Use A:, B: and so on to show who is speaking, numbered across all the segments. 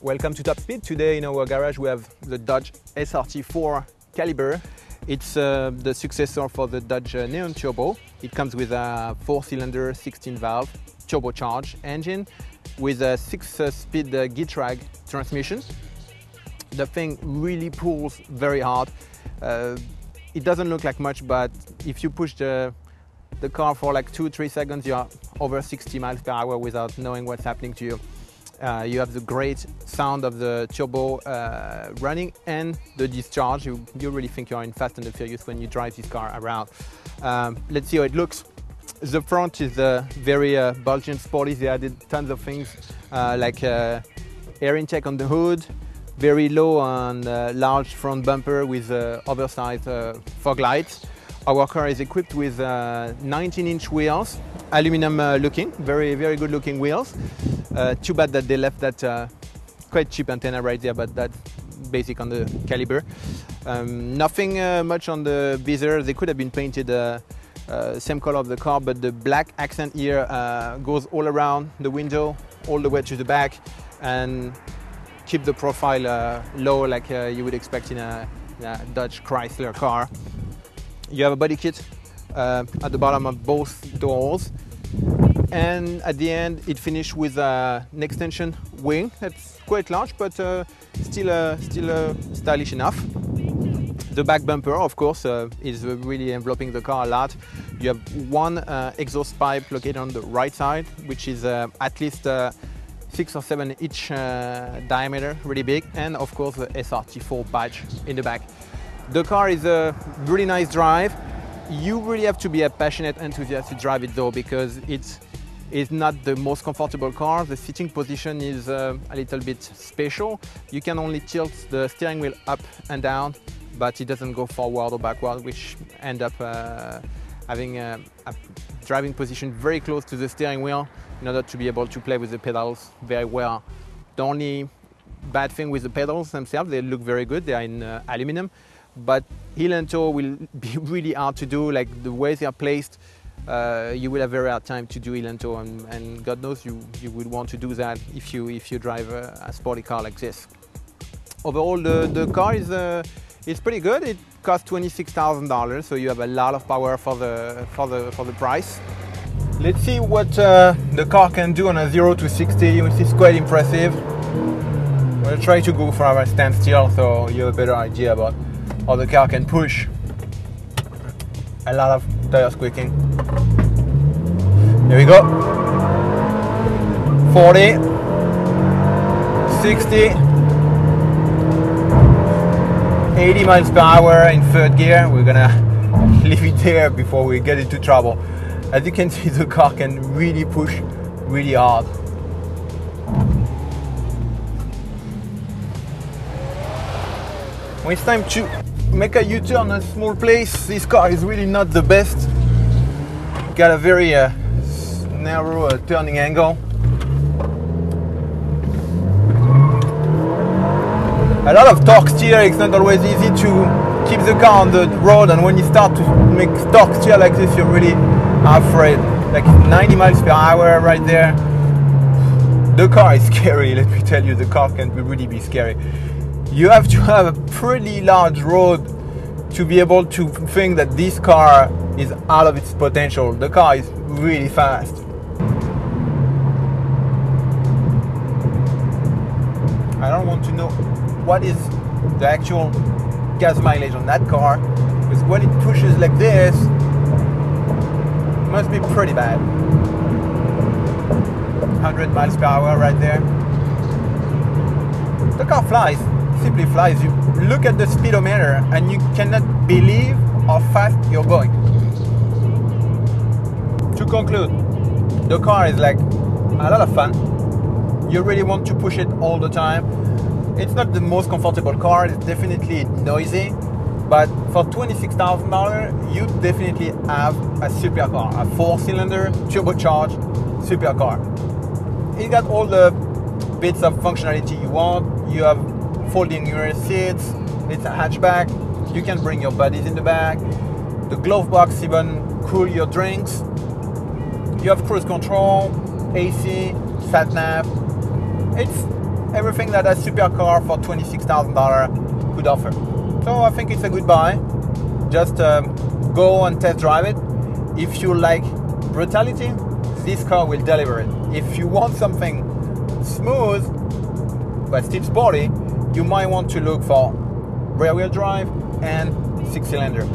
A: Welcome to Top Speed. Today in our garage we have the Dodge SRT4 Caliber. It's the successor for the Dodge Neon Turbo. It comes with a 4-cylinder 16-valve turbocharged engine with a 6-speed Getrag transmission. The thing really pulls very hard. It doesn't look like much, but if you push the car for like 2-3 seconds, you're over 60 miles per hour without knowing what's happening to you. You have the great sound of the turbo running and the discharge. You really think you're in Fast and the Furious when you drive this car around. Let's see how it looks. The front is very bulgy and sporty. They added tons of things like air intake on the hood, very low and large front bumper with oversized fog lights. Our car is equipped with 19-inch wheels, aluminum looking, very good looking wheels. Too bad that they left that quite cheap antenna right there, but that's basic on the Caliber. Nothing much on the visor. They could have been painted same color of the car, but the black accent here goes all around the window, all the way to the back, and keep the profile low like you would expect in a Dodge Chrysler car. You have a body kit at the bottom of both doors, and at the end it finished with an extension wing that's quite large, but still stylish enough. The back bumper, of course, is really enveloping the car a lot. You have one exhaust pipe located on the right side, which is at least 6 or 7 inch diameter, really big, and of course the SRT4 badge in the back. The car is a really nice drive. You really have to be a passionate enthusiast to drive it though, because it's not the most comfortable car. The sitting position is a little bit special. You can only tilt the steering wheel up and down, but it doesn't go forward or backward, which end up having a driving position very close to the steering wheel in order to be able to play with the pedals very well. The only bad thing with the pedals themselves, they look very good. They are in aluminum, but heel and toe will be really hard to do. Like the way they are placed, you will have very hard time to do heel and toe, and God knows you would want to do that if you drive a sporty car like this. Overall, the car is pretty good. It costs $26,000, so you have a lot of power for the price. Let's see what the car can do on a 0 to 60, which is quite impressive. We'll try to go for a standstill so you have a better idea about how the car can push. A lot of tire squeaking. There we go. 40, 60, 80 miles per hour in third gear. We're gonna leave it there before we get into trouble. As you can see, the car can really push really hard. When it's time to make a U-turn in a small place, this car is really not the best. Got a very narrow turning angle. A lot of torque steer. It's not always easy to keep the car on the road, and when you start to make torque steer like this, you're really afraid. Like 90 miles per hour right there. The car is scary, let me tell you. The car can really be scary. You have to have a pretty large road to be able to think that this car is out of its potential. The car is really fast. I don't want to know what is the actual gas mileage on that car, because when it pushes like this, it must be pretty bad. 100 miles per hour right there. The car flies. Simply flies. You look at the speedometer and you cannot believe how fast you're going. To conclude, the car is like a lot of fun. You really want to push it all the time. It's not the most comfortable car. It's definitely noisy, but for $26,000 you definitely have a super car, a 4-cylinder turbocharged super car. It got all the bits of functionality you want. You have folding rear seats, it's a hatchback, you can bring your buddies in the back, the glove box even cool your drinks, you have cruise control, AC, sat nav. It's everything that a supercar for $26,000 could offer. So I think it's a good buy. Just go and test drive it. If you like brutality, this car will deliver it. If you want something smooth but still sporty, you might want to look for rear-wheel drive and 6-cylinder.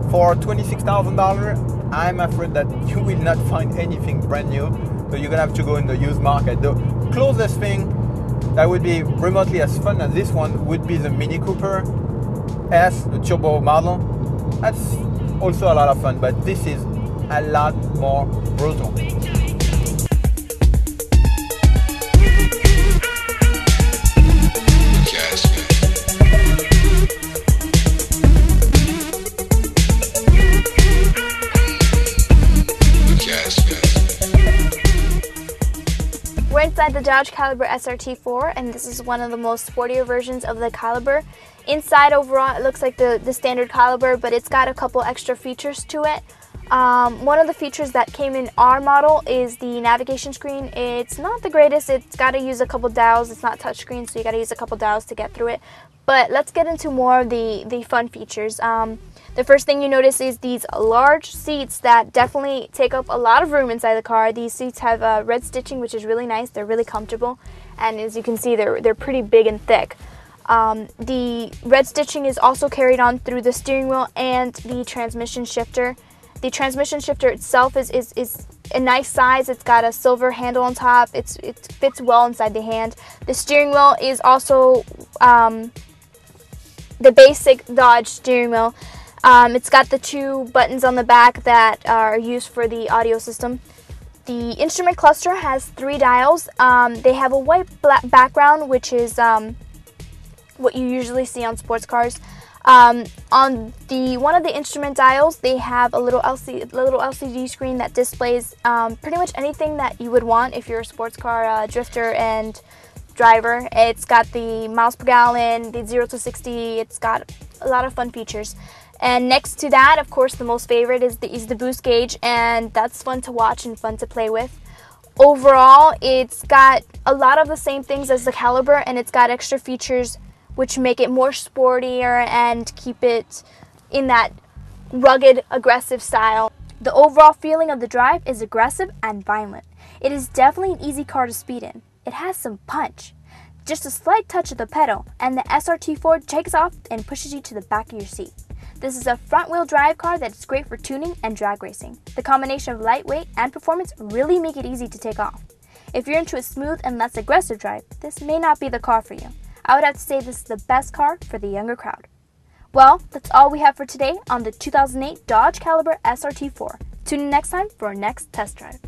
A: For $26,000, I'm afraid that you will not find anything brand new, so you're gonna have to go in the used market. The closest thing that would be remotely as fun as this one would be the Mini Cooper S, the turbo model. That's also a lot of fun, but this is a lot more brutal.
B: We're inside the Dodge Caliber SRT4, and this is one of the most sportier versions of the Caliber. Inside, overall, it looks like the standard Caliber, but it's got a couple extra features to it. One of the features that came in our model is the navigation screen. It's not the greatest. It's got to use a couple dials. It's not touchscreen, so you got to use a couple dials to get through it. But let's get into more of the fun features. The first thing you notice is these large seats that definitely take up a lot of room inside the car. These seats have red stitching, which is really nice. They're really comfortable, and as you can see, they're pretty big and thick. The red stitching is also carried on through the steering wheel and the transmission shifter. The transmission shifter itself is a nice size. It's got a silver handle on top. It fits well inside the hand. The steering wheel is also the basic Dodge steering wheel. It's got the two buttons on the back that are used for the audio system. The instrument cluster has 3 dials. They have a white background, which is what you usually see on sports cars. On one of the instrument dials, they have a little LCD screen that displays pretty much anything that you would want if you're a sports car drifter and driver. It's got the miles per gallon, the 0 to 60. It's got a lot of fun features. And next to that, of course, the most favorite is the boost gauge, and that's fun to watch and fun to play with. Overall, it's got a lot of the same things as the Caliber, and it's got extra features which make it more sportier and keep it in that rugged, aggressive style. The overall feeling of the drive is aggressive and violent. It is definitely an easy car to speed in. It has some punch. Just a slight touch of the pedal, and the SRT4 takes off and pushes you to the back of your seat. This is a front-wheel drive car that is great for tuning and drag racing. The combination of lightweight and performance really make it easy to take off. If you're into a smooth and less aggressive drive, this may not be the car for you. I would have to say this is the best car for the younger crowd. Well, that's all we have for today on the 2008 Dodge Caliber SRT4. Tune in next time for our next test drive.